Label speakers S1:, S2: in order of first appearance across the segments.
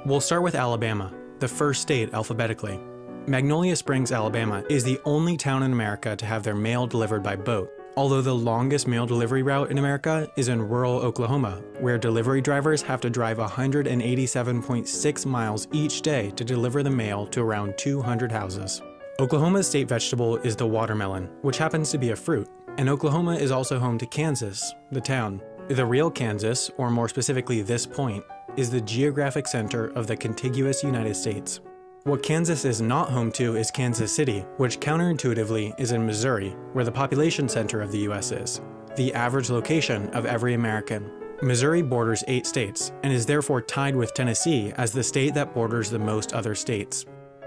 S1: We'll start with Alabama, the first state alphabetically. Magnolia Springs, Alabama is the only town in America to have their mail delivered by boat, although the longest mail delivery route in America is in rural Oklahoma, where delivery drivers have to drive 187.6 miles each day to deliver the mail to around 200 houses. Oklahoma's state vegetable is the watermelon, which happens to be a fruit, and Oklahoma is also home to Kansas, the town. The real Kansas, or more specifically this point, is the geographic center of the contiguous United States. What Kansas is not home to is Kansas City, which counterintuitively is in Missouri, where the population center of the US is, the average location of every American. Missouri borders 8 states, and is therefore tied with Tennessee as the state that borders the most other states.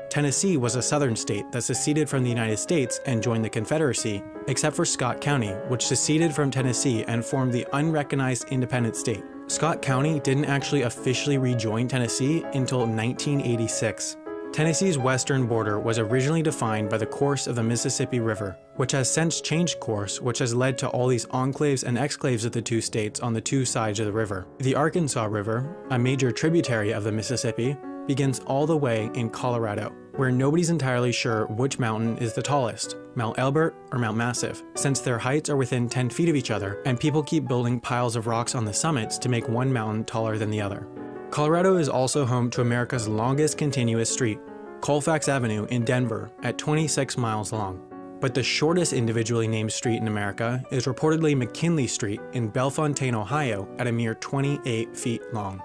S1: Tennessee was a southern state that seceded from the United States and joined the Confederacy, except for Scott County, which seceded from Tennessee and formed the unrecognized independent state. Scott County didn't actually officially rejoin Tennessee until 1986. Tennessee's western border was originally defined by the course of the Mississippi River, which has since changed course, which has led to all these enclaves and exclaves of the two states on the two sides of the river. The Arkansas River, a major tributary of the Mississippi, begins all the way in Colorado, where nobody's entirely sure which mountain is the tallest, Mount Elbert or Mount Massive, since their heights are within 10 feet of each other and people keep building piles of rocks on the summits to make one mountain taller than the other. Colorado is also home to America's longest continuous street, Colfax Avenue in Denver, at 26 miles long. But the shortest individually named street in America is reportedly McKinley Street in Bellefontaine, Ohio, at a mere 28 feet long.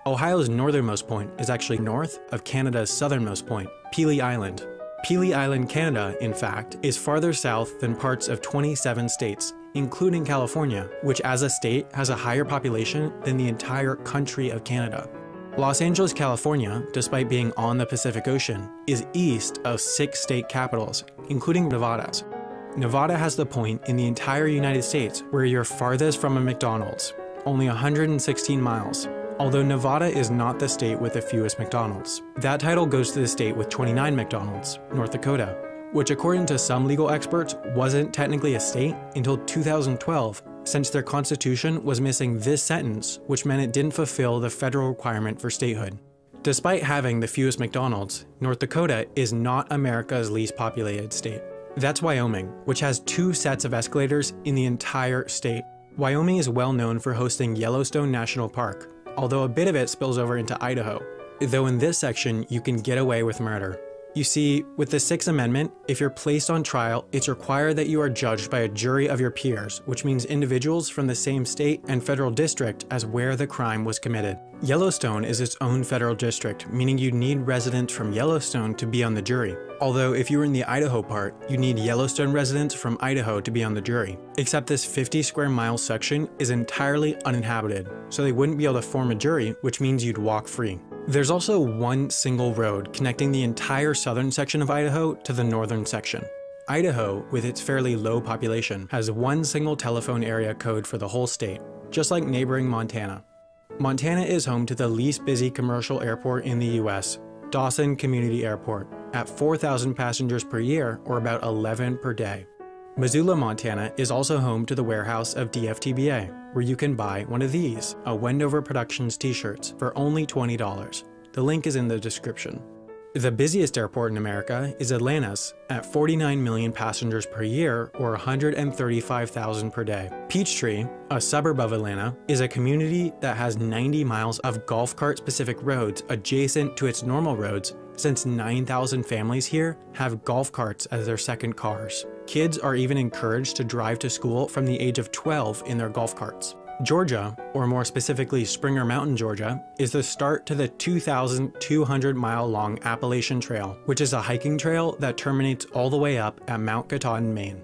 S1: Ohio's northernmost point is actually north of Canada's southernmost point, Pelee Island. Pelee Island, Canada, in fact, is farther south than parts of 27 states, including California, which as a state has a higher population than the entire country of Canada. Los Angeles, California, despite being on the Pacific Ocean, is east of 6 state capitals, including Nevada's. Nevada has the point in the entire United States where you're farthest from a McDonald's, only 116 miles. Although Nevada is not the state with the fewest McDonald's. That title goes to the state with 29 McDonald's, North Dakota, which according to some legal experts wasn't technically a state until 2012, since their constitution was missing this sentence, which meant it didn't fulfill the federal requirement for statehood. Despite having the fewest McDonald's, North Dakota is not America's least populated state. That's Wyoming, which has 2 sets of escalators in the entire state. Wyoming is well known for hosting Yellowstone National Park, although a bit of it spills over into Idaho, though in this section you can get away with murder. You see, with the 6th Amendment, if you're placed on trial, it's required that you are judged by a jury of your peers, which means individuals from the same state and federal district as where the crime was committed. Yellowstone is its own federal district, meaning you need residents from Yellowstone to be on the jury. Although if you were in the Idaho part, you need Yellowstone residents from Idaho to be on the jury. Except this 50 square mile section is entirely uninhabited, so they wouldn't be able to form a jury, which means you'd walk free. There's also one single road connecting the entire southern section of Idaho to the northern section. Idaho, with its fairly low population, has one single telephone area code for the whole state, just like neighboring Montana. Montana is home to the least busy commercial airport in the US, Dawson Community Airport, at 4,000 passengers per year, or about 11 per day. Missoula, Montana is also home to the warehouse of DFTBA, where you can buy one of these, a Wendover Productions t-shirts, for only $20. The link is in the description. The busiest airport in America is Atlanta's, at 49 million passengers per year, or 135,000 per day. Peachtree, a suburb of Atlanta, is a community that has 90 miles of golf cart specific roads adjacent to its normal roads, since 9,000 families here have golf carts as their second cars. Kids are even encouraged to drive to school from the age of 12 in their golf carts. Georgia, or more specifically Springer Mountain, Georgia, is the start to the 2,200-mile long Appalachian Trail, which is a hiking trail that terminates all the way up at Mount Katahdin, Maine.